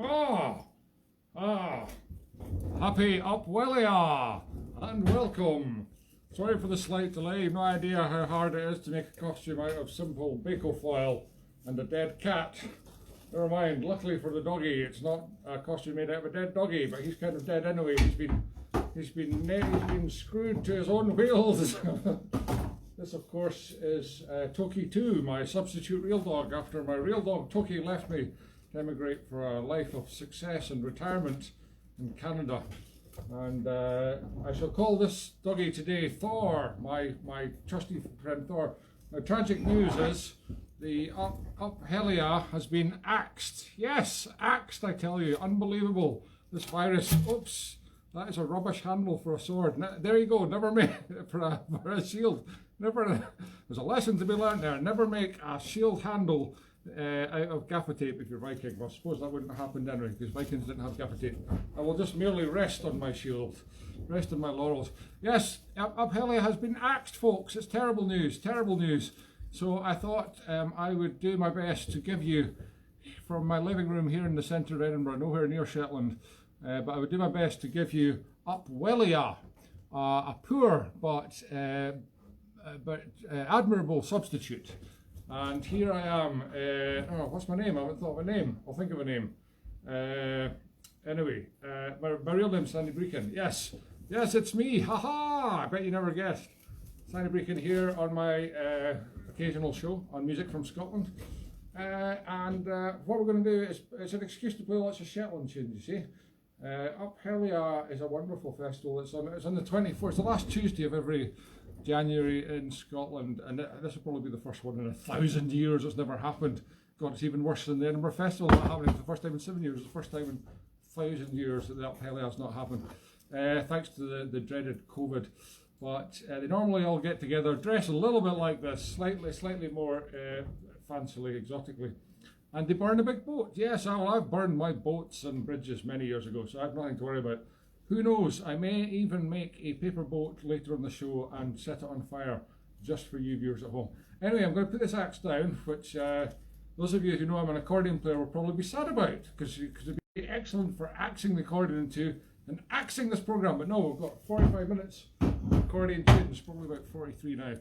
Ah, ah, happy up Welly and welcome. Sorry for the slight delay. No idea how hard it is to make a costume out of simple bako foil and a dead cat. Never mind. Luckily for the doggy, it's not a costume made out of a dead doggy, but he's kind of dead anyway. He's been screwed to his own wheels. This, of course, is Toki 2, my substitute real dog, after my real dog Toki left me to emigrate for a life of success and retirement in Canada. And I shall call this doggy today Thor, my trusty friend Thor. Now, tragic news is the Uphelia has been axed. Yes, axed, I tell you. Unbelievable. This virus. Oops, that is a rubbish handle for a sword. There you go. Never make for a shield. Never. There's a lesson to be learned there. Never make a shield handle out of gaffer tape if you're Viking. Well, I suppose that wouldn't have happened anyway because Vikings didn't have gaffer tape. I will just merely rest on my shield, rest on my laurels. Yes, Uphelia has been axed, folks. It's terrible news, terrible news. So I thought I would do my best to give you, from my living room here in the centre of Edinburgh, nowhere near Shetland, but I would do my best to give you Upwelia, a poor but admirable substitute. And here I am. What's my name? I haven't thought of a name. I'll think of a name. Anyway, my real name's Sandy Breakin. Yes, it's me. Ha! I bet you never guessed. Sandy Breakin here on my occasional show on Music from Scotland. And what we're going to do is, it's an excuse to play lots of Shetland tunes, you see. Uphelia is a wonderful festival. It's on the 24th. It's the last Tuesday of every January in Scotland, and this will probably be the first one in 1,000 years. It's never happened. God, it's even worse than the Edinburgh Festival not happening for the first time in 7 years. It's the first time in 1,000 years that the Uphelia has not happened, thanks to the dreaded COVID. But they normally all get together, dress a little bit like this, slightly more fancily, exotically, and they burn a big boat. Yes, I've burned my boats and bridges many years ago, so I have nothing to worry about. Who knows, I may even make a paper boat later on the show and set it on fire just for you viewers at home. Anyway, I'm going to put this axe down, which those of you who know I'm an accordion player will probably be sad about, because it'd be excellent for axing the accordion into and axing this programme. But no, we've got 45 minutes accordion tunes, probably about 43 now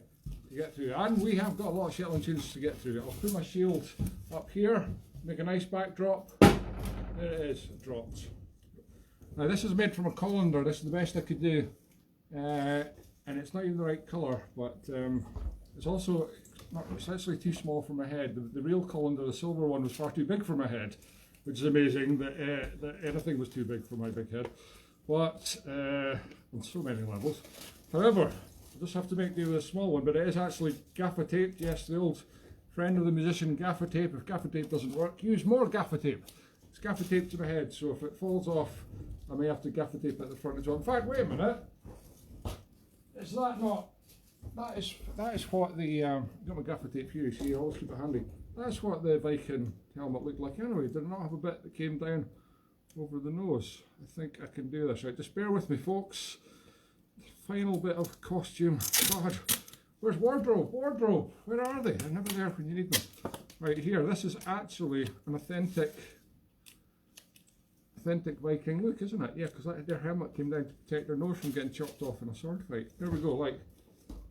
to get through. And we have got a lot of Shetland tunes to get through. I'll put my shield up here, make a nice backdrop. There it is, it dropped. Now this is made from a colander. This is the best I could do, and it's not even the right colour, but it's also it's actually too small for my head. The real colander, the silver one, was far too big for my head, which is amazing that anything was too big for my big head, but on so many levels. However, I just have to make do with a small one, but it is actually gaffer taped. Yes, the old friend of the musician, gaffer tape. If gaffer tape doesn't work, use more gaffer tape. It's gaffer tape to my head, so if it falls off, I may have to gaffer tape at the front as well. In fact, wait a minute. Is that not? That is what the got my gaffer tape here. You see, I always keep it handy. That's what the Viking helmet looked like anyway. Did it not have a bit that came down over the nose? I think I can do this. Right, just bear with me, folks. Final bit of costume. God, where's wardrobe? Wardrobe. Where are they? They're never there when you need them. Right here. This is actually an authentic Viking look, isn't it? Yeah, because their helmet came down to protect their nose from getting chopped off in a sword fight. There we go, like.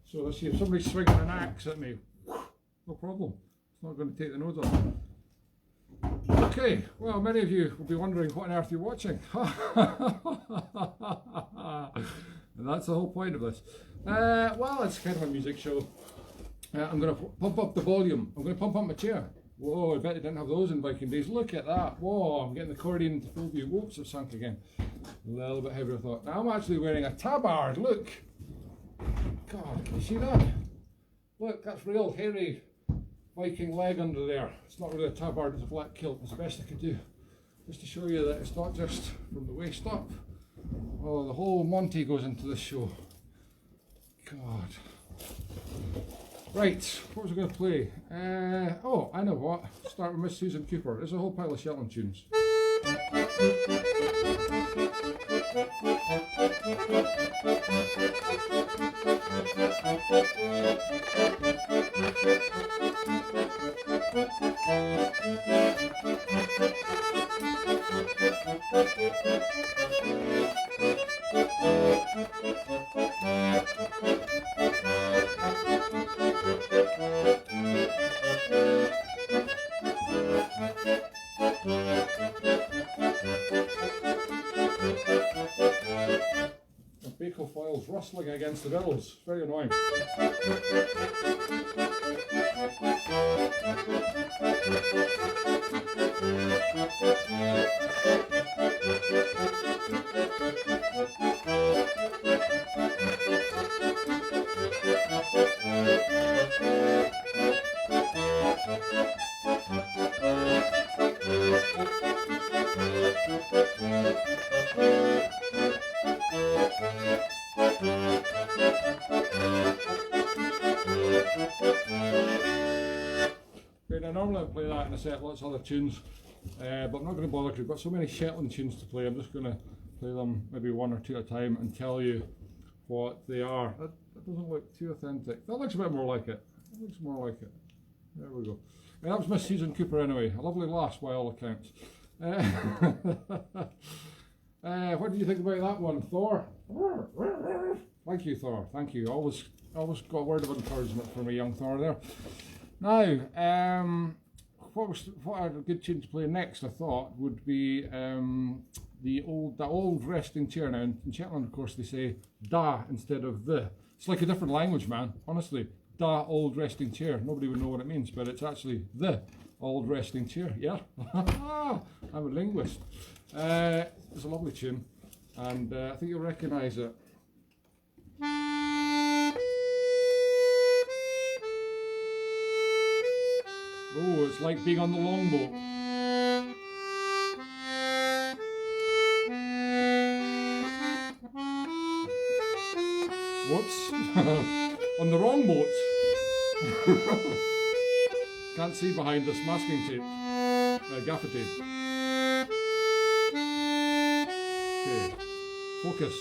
So let's see, if somebody's swinging an axe at me, no problem. It's not going to take the nose off. Okay, well, many of you will be wondering what on earth you're watching. And that's the whole point of this. Well, it's kind of a music show. I'm going to pump up the volume. I'm going to pump up my chair. Whoa, I bet they didn't have those in Viking days. Look at that. Whoa, I'm getting the accordion into full view. Whoops, it sunk again. A little bit heavier, I thought. Now I'm actually wearing a tabard. Look. God, can you see that? Look, that's real hairy Viking leg under there. It's not really a tabard, it's a black kilt. It's the best I could do. Just to show you that it's not just from the waist up. Oh, the whole Monty goes into this show. God. Right, what was I going to play? Oh, I know what. Start with Miss Susan Cooper. There's a whole pile of Shetland tunes. Bakel foils rustling against the bills. Very annoying. Now, normally I play that in a set, lots of other tunes, but I'm not going to bother because we've got so many Shetland tunes to play. I'm just going to play them maybe one or two at a time and tell you what they are. That doesn't look too authentic. That looks a bit more like it. That looks more like it. There we go. And that was Miss Susan Cooper anyway. A lovely lass by all accounts. What do you think about that one, Thor? Thank you, Thor. Thank you. Always got a word of encouragement from a young Thor there. Now, what a good tune to play next, I thought, would be the old resting chair. Now, in Shetland, of course, they say da instead of the. It's like a different language, man. Honestly, da old resting chair. Nobody would know what it means, but it's actually the old resting chair. Yeah, I'm a linguist. It's a lovely tune, and I think you'll recognise it. Oh, it's like being on the longboat. Whoops. On the wrong boat. Can't see behind this masking tape. Gaffer tape. Okay. Focus.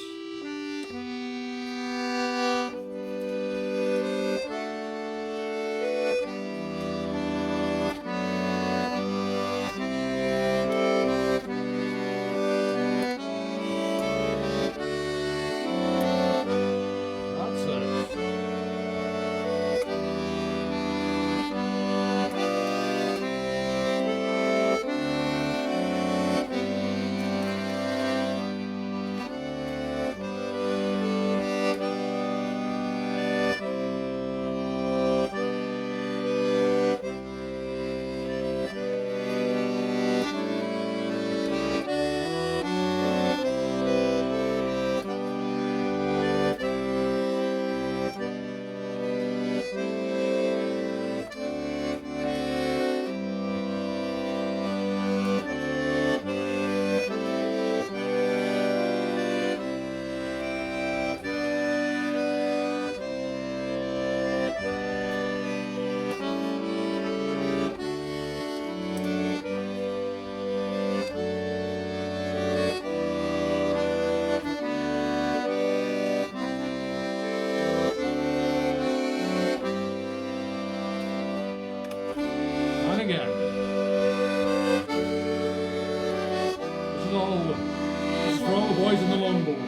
Boys in the longboat.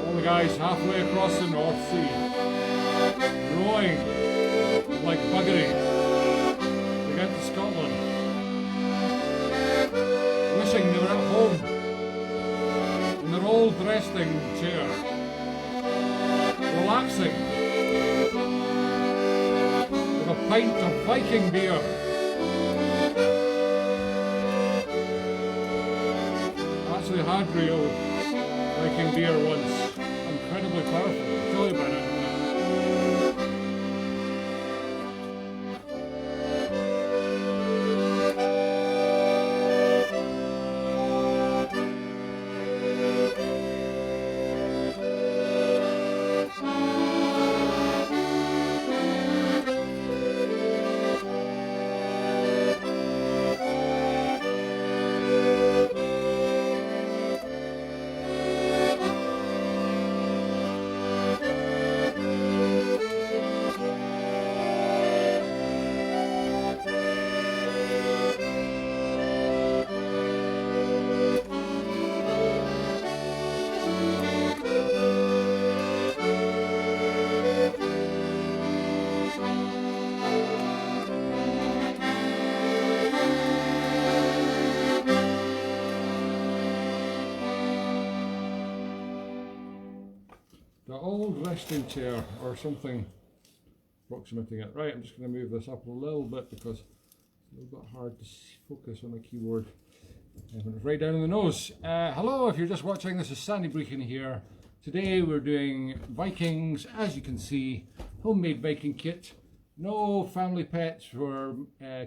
All the guys halfway across the North Sea, rowing like buggery to get to Scotland, wishing they were at home in their old resting chair, relaxing. A pint of Viking beer. I actually had real Viking beer once. Incredibly powerful. I'll tell you about it in a minute. The old resting chair or something approximating it. Right, I'm just going to move this up a little bit because it's a little bit hard to focus on the keyboard when it's right down in the nose. Hello, if you're just watching, this is Sandy Breakin here. Today we're doing Vikings, as you can see, homemade Viking kit. No family pets were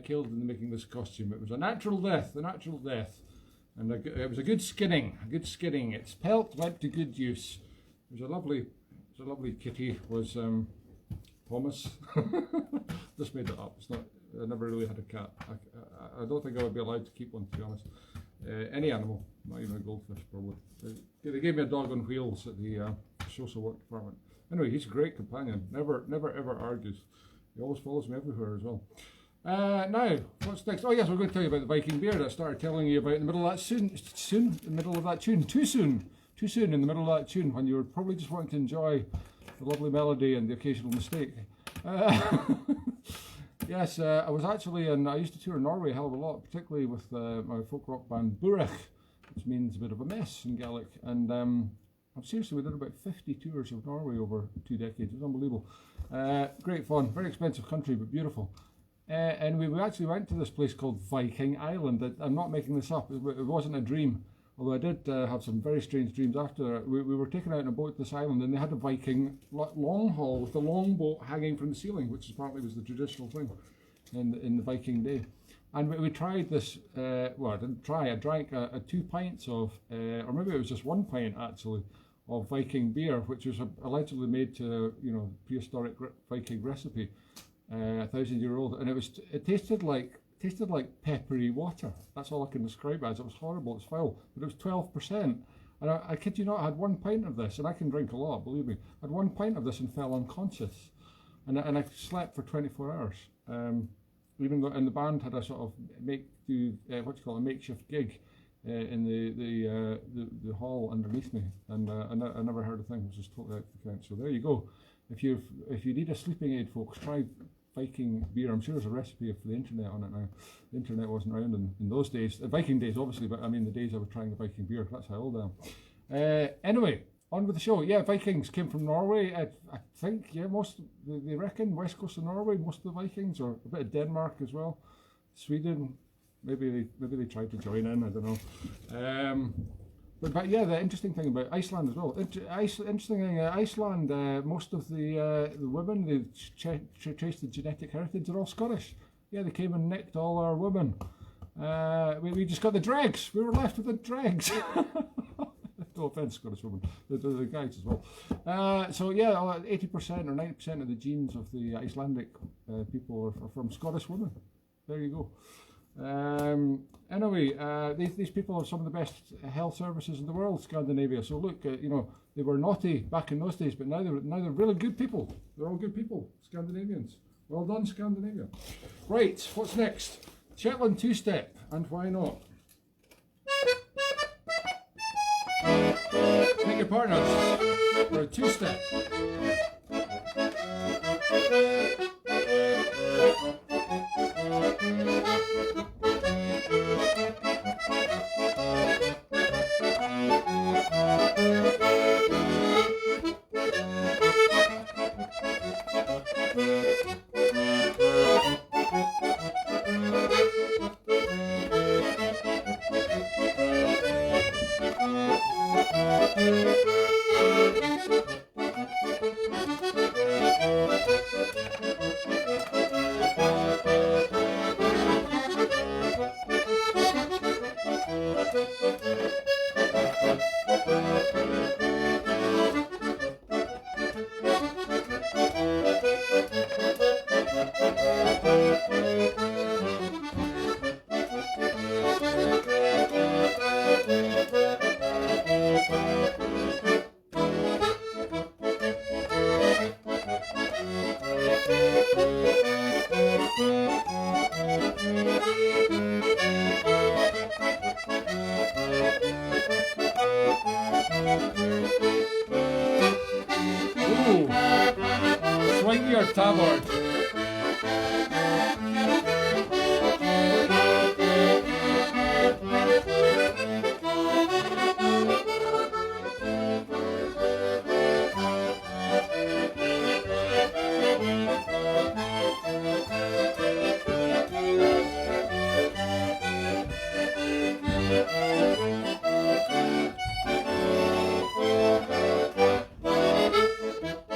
killed in making this costume. It was a natural death, and it was a good skinning, Its pelt went to good use. It was a lovely kitty. Was Thomas. Just made it up. It's not. I never really had a cat. I don't think I would be allowed to keep one, to be honest. Any animal, not even a goldfish, probably. They gave me a dog on wheels at the social work department. Anyway, he's a great companion. Never ever argues. He always follows me everywhere as well. Now, what's next? Oh yes, we're going to tell you about the Viking beer that I started telling you about in the middle of that in the middle of that tune. Too soon in the middle of that tune when you were probably just wanting to enjoy the lovely melody and the occasional mistake. Yes, I was actually, and I used to tour Norway a hell of a lot, particularly with my folk rock band Burek, which means a bit of a mess in Gaelic. And seriously, we did about 50 tours of Norway over 2 decades. It was unbelievable. Great fun, very expensive country, but beautiful. And we actually went to this place called Viking Island. I'm not making this up, it wasn't a dream. Although I did have some very strange dreams after. We were taken out on a boat to this island, and they had a Viking long haul with a long boat hanging from the ceiling, which apparently was the traditional thing in the Viking day. And we tried this, well, I didn't try, I drank 2 pints of, or maybe it was just 1 pint actually, of Viking beer, which was allegedly made to, prehistoric Viking recipe, 1,000-year-old, and it tasted like peppery water. That's all I can describe it as. It was horrible, it's foul, but it was 12%. And I kid you not, I had 1 pint of this, and I can drink a lot, believe me. I had 1 pint of this and fell unconscious. And I slept for 24 hours. Even though, and the band had a sort of a makeshift gig in the hall underneath me, and I never heard a thing. It was just totally out of the count. So there you go. If you need a sleeping aid, folks, try Viking beer. I'm sure there's a recipe for the internet on it now. The internet wasn't around in those days, Viking days obviously, but I mean the days I was trying the Viking beer. That's how old I am. Anyway, on with the show. Yeah, Vikings came from Norway. I think, yeah, they reckon west coast of Norway, most of the Vikings, or a bit of Denmark as well. Sweden, maybe they tried to join in. I don't know. But yeah, the interesting thing about Iceland as well. Interesting thing, Iceland. Most of the women, they traced the genetic heritage. They're all Scottish. Yeah, they came and nicked all our women. We just got the dregs. We were left with the dregs. No offence, Scottish women. The guys as well. So yeah, 80% or 90% of the genes of the Icelandic people are from Scottish women. There you go. Anyway, these people have some of the best health services in the world, Scandinavia. So look, they were naughty back in those days, but now they're really good people. They're all good people, Scandinavians. Well done, Scandinavia. Right, what's next? Shetland two-step, and why not? Make your partners for a two-step. Swing your tabard.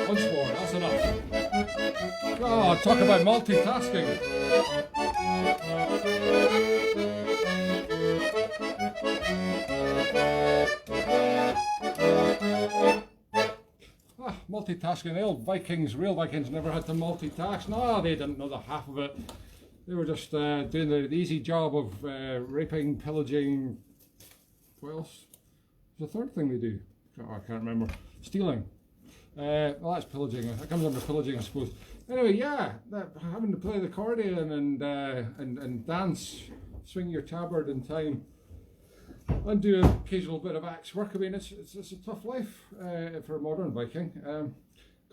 Once more, that's enough. God, talk about multitasking. Multitasking. The old Vikings, real Vikings, never had to multitask. No, they didn't know the half of it. They were just doing the easy job of raping, pillaging. What else? There's a third thing they do. Oh, I can't remember. Stealing. Well, that's pillaging. That comes under pillaging, I suppose. Anyway, yeah, having to play the accordion and dance, swing your tabard in time, and do an occasional bit of axe work. I mean, it's a tough life for a modern Viking.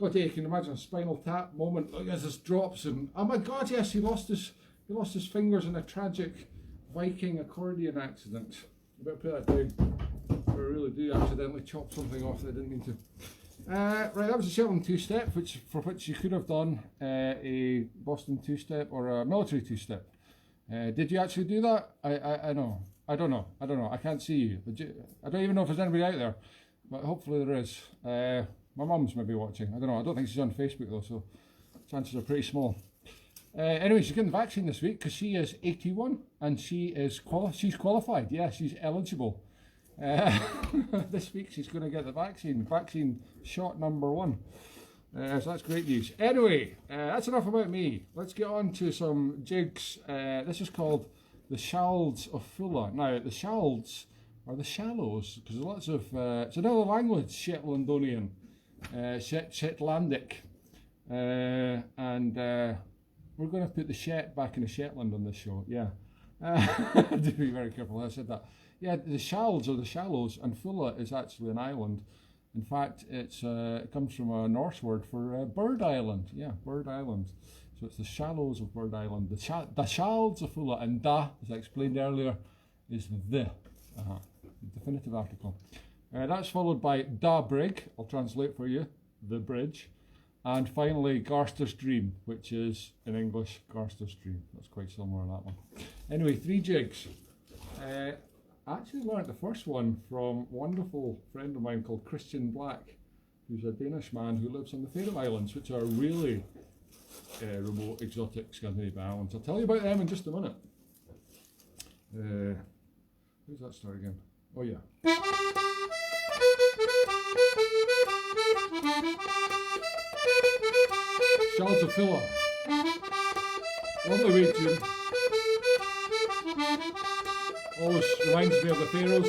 God, yeah, you can imagine a Spinal Tap moment as this drops, and oh my God, yes, he lost his fingers in a tragic Viking accordion accident. I better put that down. I really do accidentally chop something off that I didn't mean to. Right, that was a Shetland two-step, for which you could have done a Boston two-step or a military two-step. Did you actually do that? I know. I don't know. I can't see you. I don't even know if there's anybody out there, but hopefully there is. My mum's maybe watching. I don't know. I don't think she's on Facebook though, so chances are pretty small. Anyway, she's getting the vaccine this week because she is 81 and she's qualified. Yeah, she's eligible. This week she's going to get the vaccine shot number 1. So that's great news. Anyway, that's enough about me. Let's get on to some jigs. This is called the Shalds of Fulla. Now, the Shalds are the shallows, because there's lots of, it's another language, Shetlandonian, Shetlandic. And we're going to put the Shet back in the Shetland on this show, yeah. I have to be very careful how I said that. Yeah, the Shalds are the shallows, and Fulla is actually an island. In fact, it comes from a Norse word for Bird Island. Yeah, Bird Island. So it's the shallows of Bird Island. The Shalds of Fulla, and da, as I explained earlier, is the definitive article. That's followed by da brig, I'll translate for you, the bridge. And finally, Garster's Dream, which is, in English, Garster's Dream. That's quite similar, that one. Anyway, 3 jigs. I actually learned the first one from a wonderful friend of mine called Christian Black, who's a Danish man who lives on the Faroe Islands, which are really remote, exotic Scandinavian islands. I'll tell you about them in just a minute. Who's that start again? Oh yeah. Shalds of Fulla. Lovely way tune. Always reminds me of the Faroes.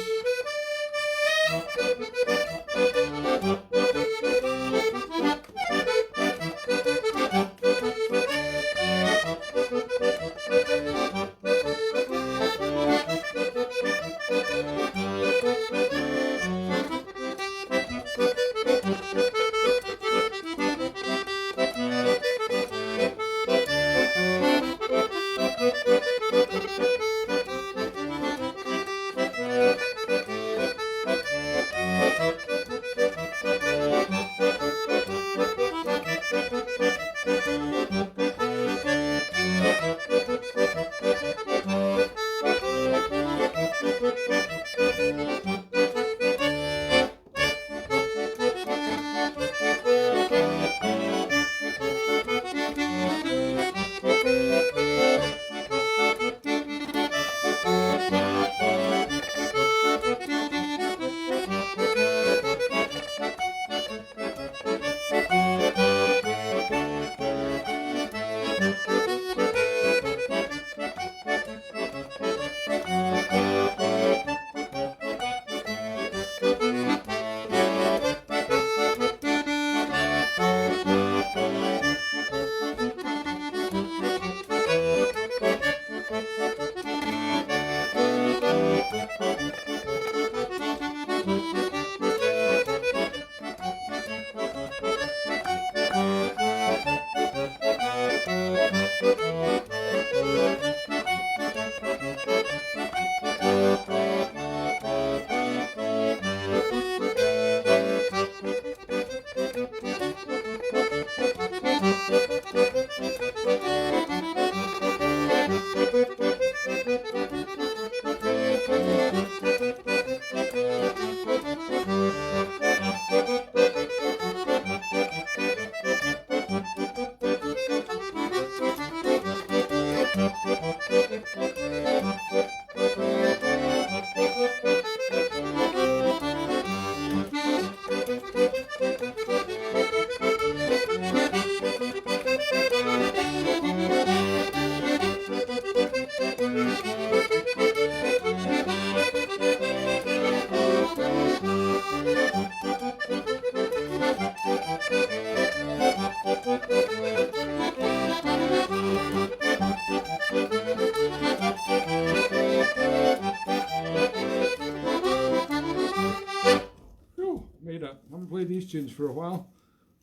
tunes for a while.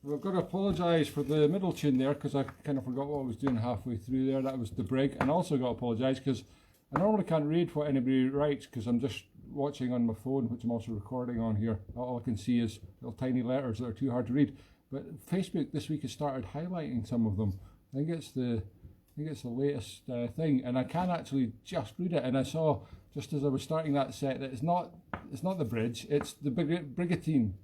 I've got to apologise for the middle tune there because I kind of forgot what I was doing halfway through there. That was the brig. And also got to apologise because I normally can't read what anybody writes because I'm just watching on my phone, which I'm also recording on here. All I can see is little tiny letters that are too hard to read. But Facebook this week has started highlighting some of them. I think it's the latest thing, and I can actually just read it. And I saw just as I was starting that set that it's not the bridge, it's the brigantine.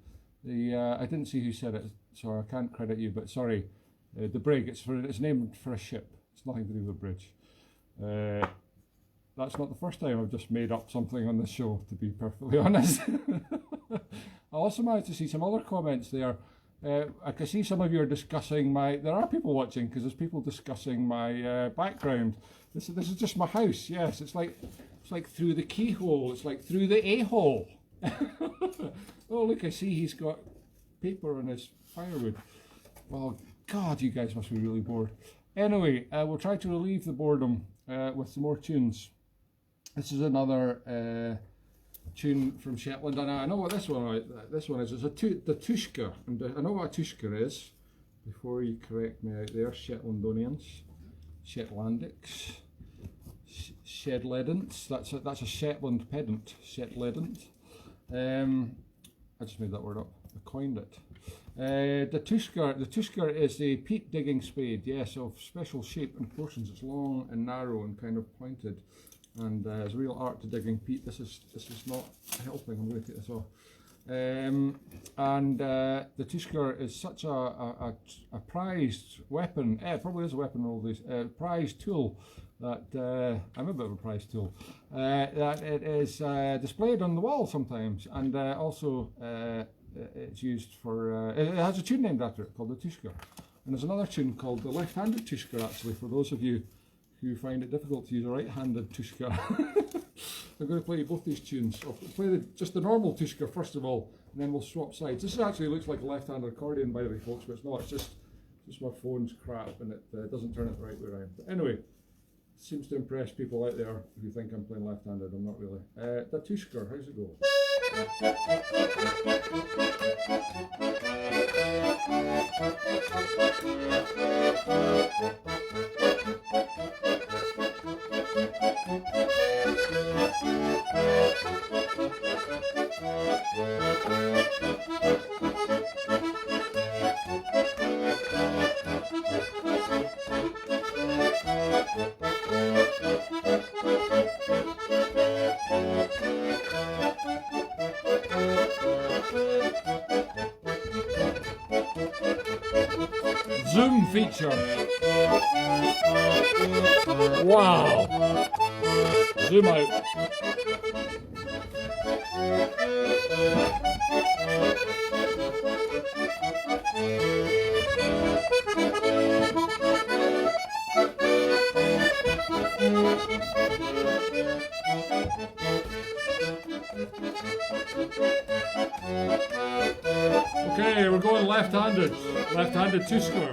I didn't see who said it, so I can't credit you. But sorry, the brig. It's named for a ship. It's nothing to do with a bridge. That's not the first time I've just made up something on this show, to be perfectly honest. I also managed to see some other comments there. I can see some of you are discussing there are people watching because there's people discussing my background. This is just my house. Yes, it's like through the keyhole. It's like through the a-hole. Oh look, I see he's got paper on his firewood. Well, God, you guys must be really bored. Anyway, we'll try to relieve the boredom with some more tunes. This is another tune from Shetland, and I know what this one is. It's the Tushka, and I know what a Tushka is. Before you correct me out there, Shetlandonians, Shetlandics, Shedledants. That's a Shetland pedant. Shetledant. I just made that word up. I coined it. The Tushka is a peat digging spade. Yes, of special shape and proportions. It's long and narrow and kind of pointed. And there's real art to digging peat. This is not helping. I'm going to take this off. The Tushka is such a prized weapon. It probably is a weapon in all these. Prized tool that I'm a bit of a prized tool. That it is displayed on the wall sometimes, and also it's used for. It has a tune named after it called the Tushka. And there's another tune called the left-handed Tushka. Actually, for those of you who find it difficult to use a right-handed Tushka. I'm going to play both these tunes. I'll play just the normal Tushka first of all, and then we'll swap sides. This actually looks like a left-handed accordion, by the way, folks, but it's not. It's just my phone's crap, and it doesn't turn it the right way around. But anyway, it seems to impress people out there who think I'm playing left-handed. I'm not really. The Tushka, how's it go? Zoom feature. Wow. Zoom out. Okay, we're going left-handed. Left-handed Tushka.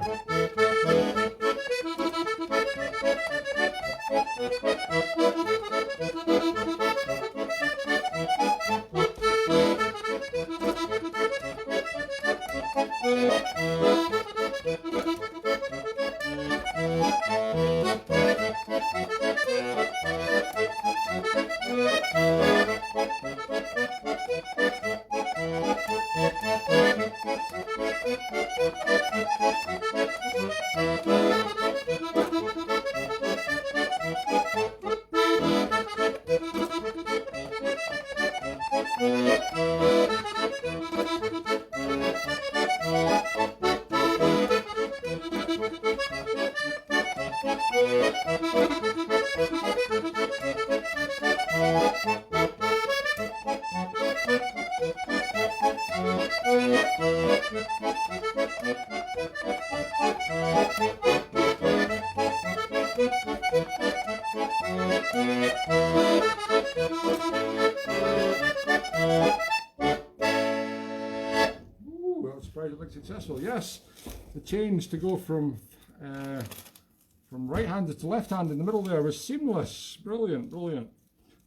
Successful, yes. The change to go from right-handed to left-handed in the middle there was seamless. Brilliant, brilliant.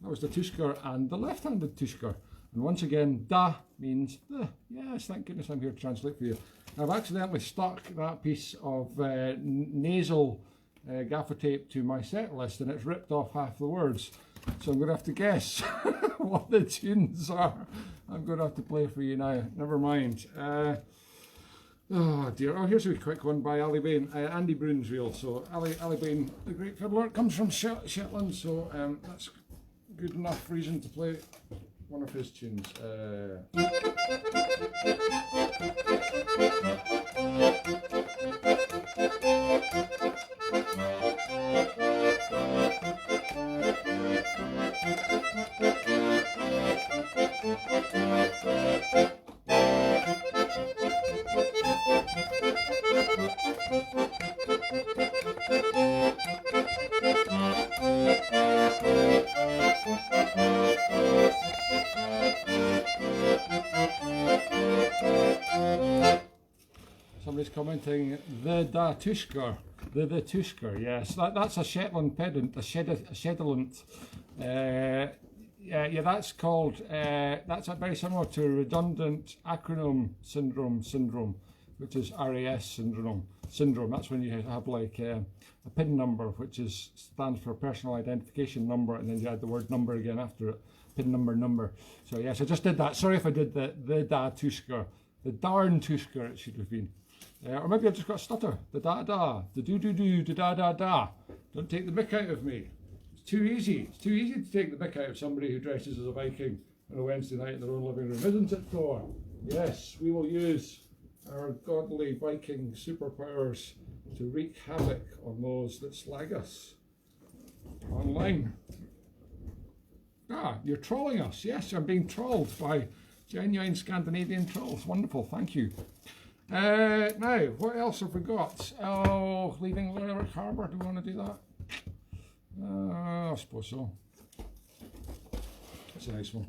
That was the Tushka and the left-handed Tushka. And once again, da means the. Yes, thank goodness I'm here to translate for you. I've accidentally stuck that piece of nasal gaffer tape to my set list and it's ripped off half the words. So I'm going to have to guess what the tunes are. I'm going to have to play for you now. Never mind. Oh dear. Oh, here's a quick one by Ali Bain. Andy Broon's reel. So Ali Bain, the great fiddler, comes from Shetland. So that's good enough reason to play one of his tunes. Somebody's commenting, the da tusker, the tusker, yes, that's a Shetland pedant, a Shetland. Yeah, that's called, that's very similar to redundant acronym syndrome, which is RAS syndrome. That's when you have like a PIN number, which stands for personal identification number, and then you add the word number again after it, PIN number. So yes, I just did that. Sorry if I did the da tusker, the darn tusker it should have been. Or maybe I just got a stutter. The da, the do, the da. Don't take the mick out of me. It's too easy. It's too easy to take the mick out of somebody who dresses as a Viking on a Wednesday night in their own living room, isn't it, Thor? Yes, we will use our godly Viking superpowers to wreak havoc on those that slag us online. Ah, you're trolling us. Yes, I'm being trolled by genuine Scandinavian trolls. Wonderful, thank you. Now, what else have we got? Oh, leaving Lerwick Harbour. Do we want to do that? I suppose so. That's a nice one.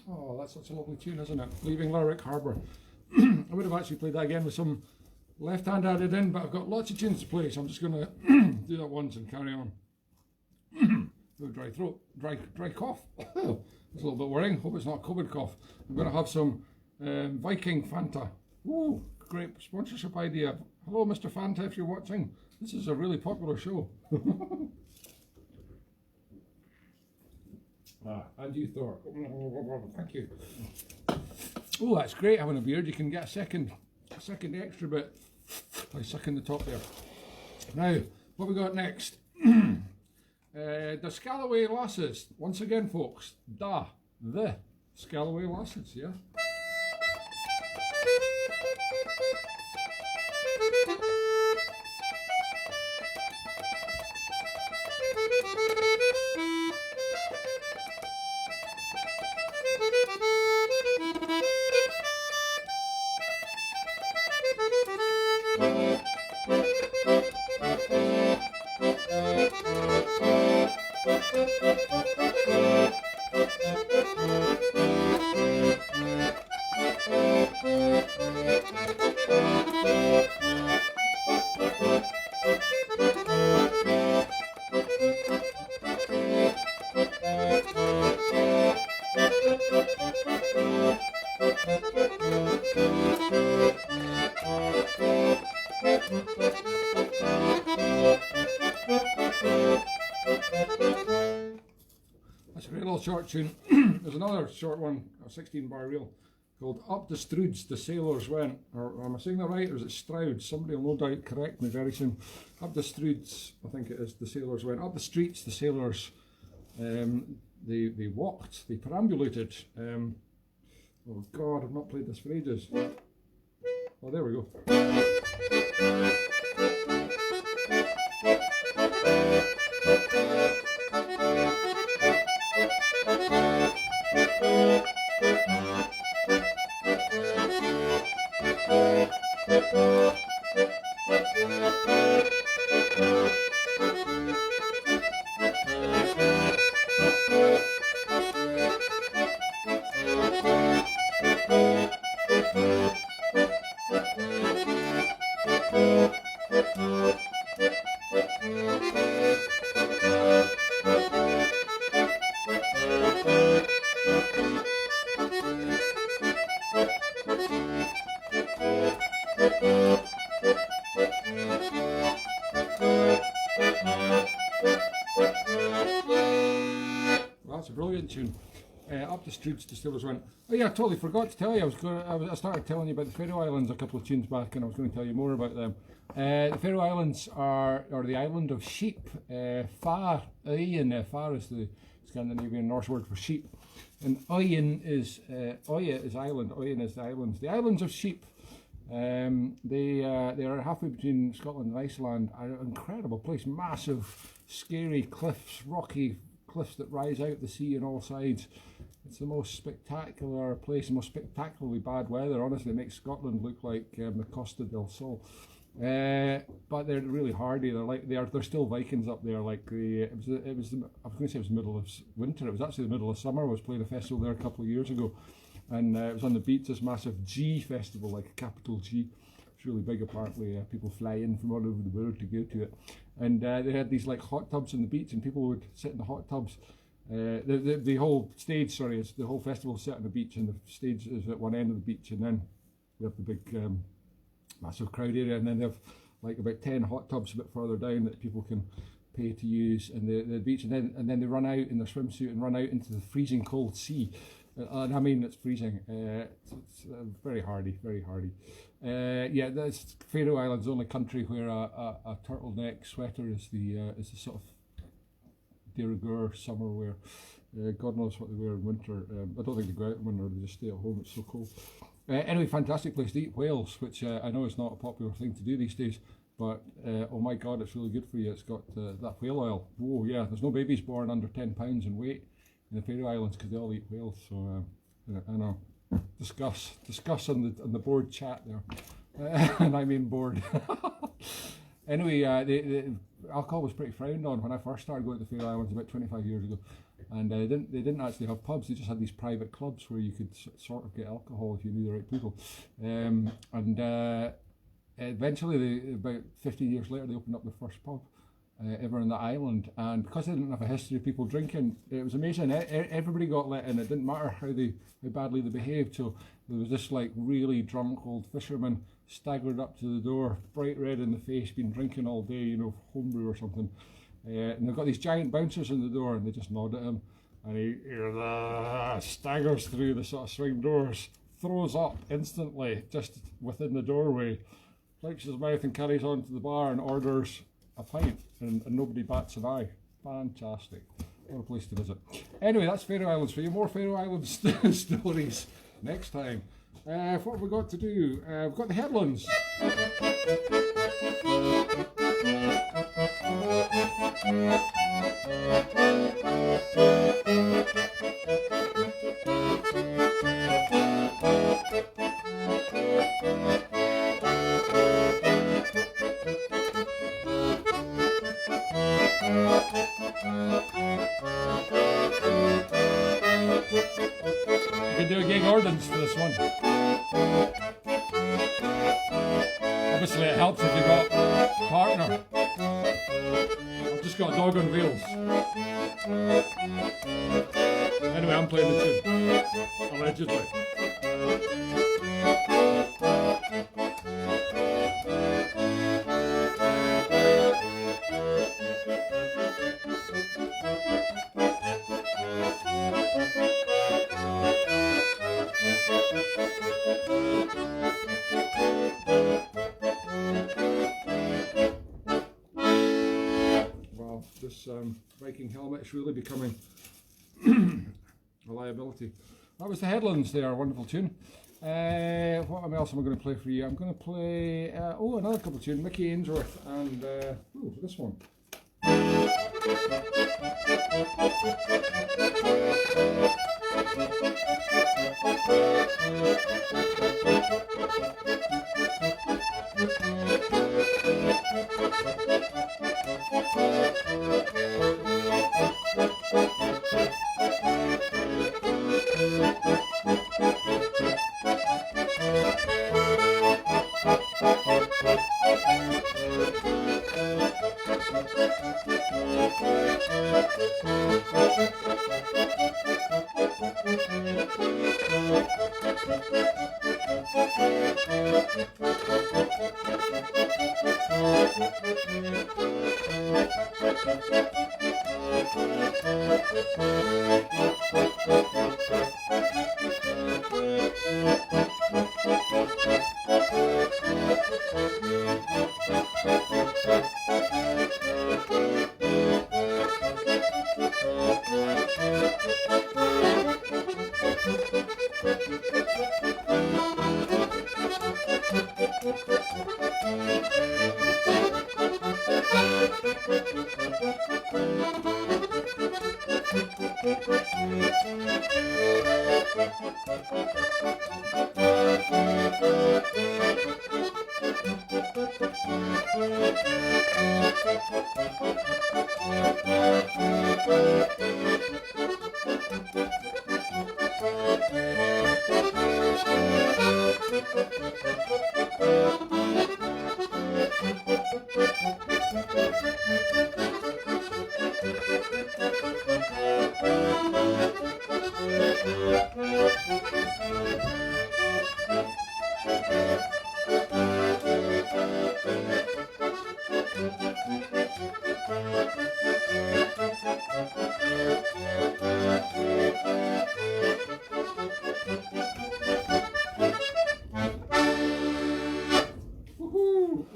Oh, that's such a lovely tune, isn't it? Leaving Lerwick Harbour. I would have actually played that again with some left hand added in, but I've got lots of tunes to play, so I'm just going to do that once and carry on. Oh, dry throat, dry cough. It's a little bit worrying. Hope it's not COVID cough. I'm going to have some Viking Fanta. Ooh, great sponsorship idea. Hello, Mr. Fanta, if you're watching. This is a really popular show. And you, Thor. Thank you. Oh, that's great having a beard. You can get a second extra bit by sucking the top there. Now, what we got next? The Scalloway Lasses, once again, folks. The Scalloway Lasses, yeah. That's a great little short tune. There's another short one, a 16-bar reel, called Up the Stroods the Sailors Went. Or am I saying that right, or is it Stroud? Somebody will no doubt correct me very soon. Up the Stroods, I think it is, the sailors went. Up the streets the sailors, they walked, they perambulated. Oh God, I've not played this for ages. Oh, there we go. That's a brilliant tune. Up the Streets the Sailors Went. Oh yeah, I totally forgot to tell you. I started telling you about the Faroe Islands a couple of tunes back, and I was going to tell you more about them. The Faroe Islands are the island of sheep. Far Far is the Scandinavian Norse word for sheep, and Øyen is island. Øyen is the islands. The islands of sheep. They are halfway between Scotland and Iceland. An incredible place, massive, scary cliffs, rocky cliffs that rise out the sea on all sides. It's the most spectacular place, the most spectacularly bad weather. Honestly, it makes Scotland look like the Costa del Sol. But they're really hardy. They're still Vikings up there. Like I was going to say it was the middle of winter. It was actually the middle of summer. I was playing a festival there a couple of years ago, and it was on the beach. This massive G festival, like a capital G. It's really big. Apparently, people fly in from all over the world to go to it. And they had these like hot tubs on the beach, and people would sit in the hot tubs. The whole stage, the whole festival set on the beach, and the stage is at one end of the beach, and then we have the big massive crowd area, and then they have like about 10 hot tubs a bit further down that people can pay to use in the beach, and then they run out in their swimsuit and run out into the freezing cold sea. And I mean, it's freezing. It's very hardy, very hardy. Yeah, that's Faroe Islands, the only country where a turtleneck sweater is the sort of de rigueur summer wear. God knows what they wear in winter. I don't think they go out in winter, they just stay at home, it's so cold. Anyway, fantastic place to eat whales, which I know is not a popular thing to do these days, but oh my God, it's really good for you. It's got that whale oil. Oh yeah, there's no babies born under 10 pounds in weight in the Faroe Islands because they all eat whales. So I know. Discuss on the board chat there, and I mean board. Anyway, the alcohol was pretty frowned on when I first started going to the Faroe Islands about 25 years ago, and they didn't actually have pubs. They just had these private clubs where you could sort of get alcohol if you knew the right people. Eventually, about 15 years later, they opened up the first pub ever on the island, and because they didn't have a history of people drinking, it was amazing. Everybody got let in. It didn't matter how badly they behaved. So there was this like really drunk old fisherman staggered up to the door, bright red in the face, been drinking all day, homebrew or something. And they've got these giant bouncers in the door, and they just nod at him, and he staggers through the sort of swing doors, throws up instantly just within the doorway, wipes his mouth and carries on to the bar and orders a pint, and nobody bats an eye. Fantastic. What a place to visit. Anyway, that's Faroe Islands for you. More Faroe Islands stories next time. What have we got to do? We've got the headlands. You can do a gig ordnance for this one. Obviously it helps if you've got a partner. I've just got a dog on wheels. Anyway, I'm playing the tune. Allegedly. Well, this Viking helmet is really becoming a liability. That was the Headlands there, a wonderful tune. What else am I going to play for you? I'm going to play, another couple of tunes, Mickey Ainsworth and this one.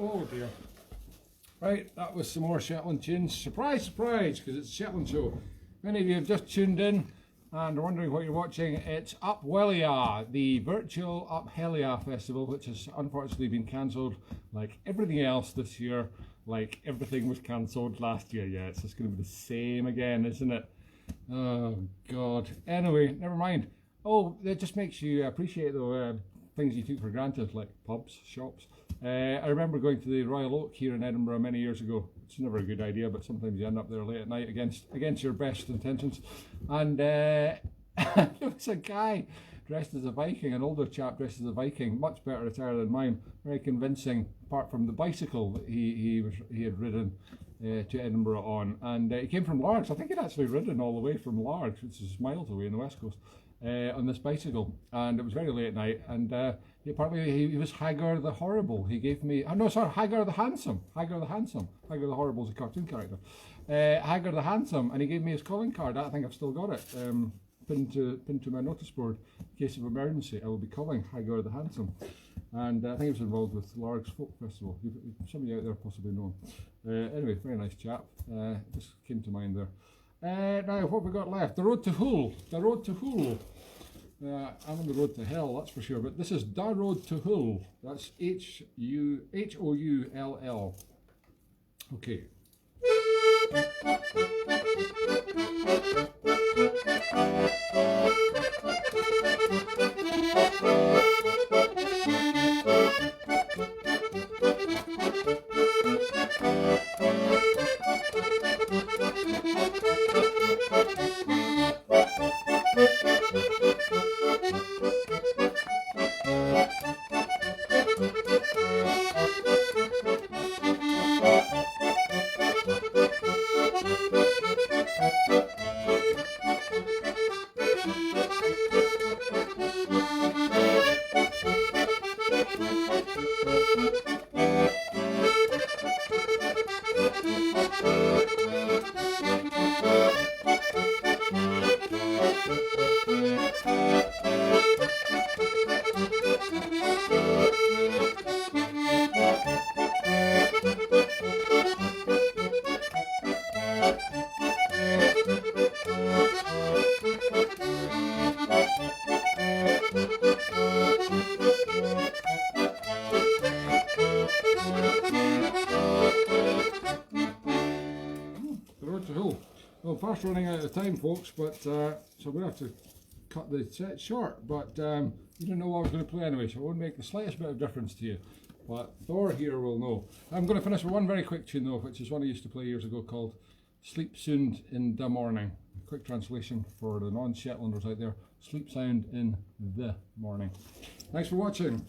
Oh dear. Right, that was some more Shetland tunes. Surprise, surprise, because it's a Shetland show. Many of you have just tuned in and are wondering what you're watching. It's Up Welly, the virtual Up Helia festival, which has unfortunately been cancelled like everything else this year, like everything was cancelled last year. Yeah, it's just going to be the same again, isn't it? Oh God. Anyway, never mind. Oh, that just makes you appreciate the things you took for granted, like pubs, shops. I remember going to the Royal Oak here in Edinburgh many years ago. It's never a good idea, but sometimes you end up there late at night against your best intentions. And there was a guy dressed as a Viking, an older chap dressed as a Viking, much better attire than mine, very convincing, apart from the bicycle that he had ridden to Edinburgh on. And he came from Largs. I think he'd actually ridden all the way from Largs, which is miles away on the west coast, on this bicycle. And it was very late at night, and apparently he was Hagar the Horrible. He gave me, Hagar the Handsome. Hagar the Handsome. Hagar the Horrible is a cartoon character. Hagar the Handsome, and he gave me his calling card. I think I've still got it. Pinned to my notice board. In case of emergency, I will be calling Hagar the Handsome. and I think he was involved with Larg's Folk Festival. Some of you out there possibly know him. Anyway, very nice chap. Just came to mind there. Now, what have we got left? The Road to Hull. The Road to Hull. I'm on the road to hell, that's for sure, but this is Da Road to Hull. That's H-O-U-L-L. Okay. Well, I'm fast running out of time, folks, but so I'm going to have to cut the set short, but you didn't know what I was going to play anyway, so it won't make the slightest bit of difference to you. But Thor here will know. I'm going to finish with one very quick tune though, which is one I used to play years ago called Sleep Sound in the Morning. Quick translation for the non-Shetlanders out there. Sleep sound in the morning. Thanks for watching.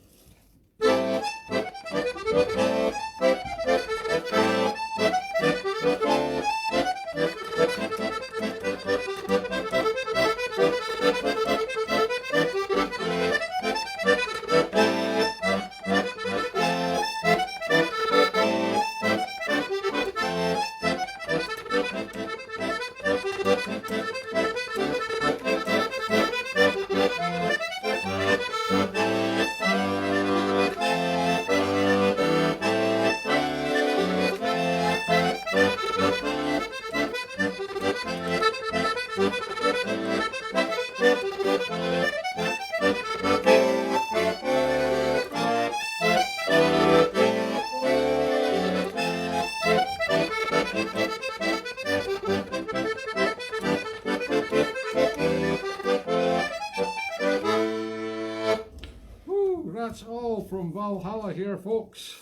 That's all from Valhalla here, folks.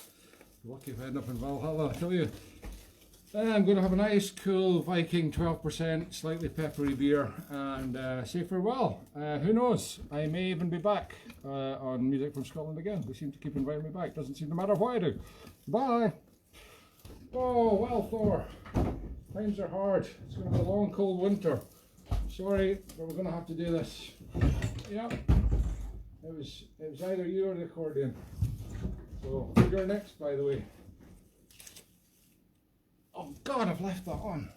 Lucky if I end up in Valhalla, I tell you. I'm going to have a nice, cool Viking 12%, slightly peppery beer and say farewell. Who knows? I may even be back on Music from Scotland again. They seem to keep inviting me back. Doesn't seem to matter what I do. Bye. Oh, well, Thor. Times are hard. It's going to be a long, cold winter. Sorry, but we're going to have to do this. Yep. It was either you or the accordion. So you're next, by the way. Oh God, I've left that on.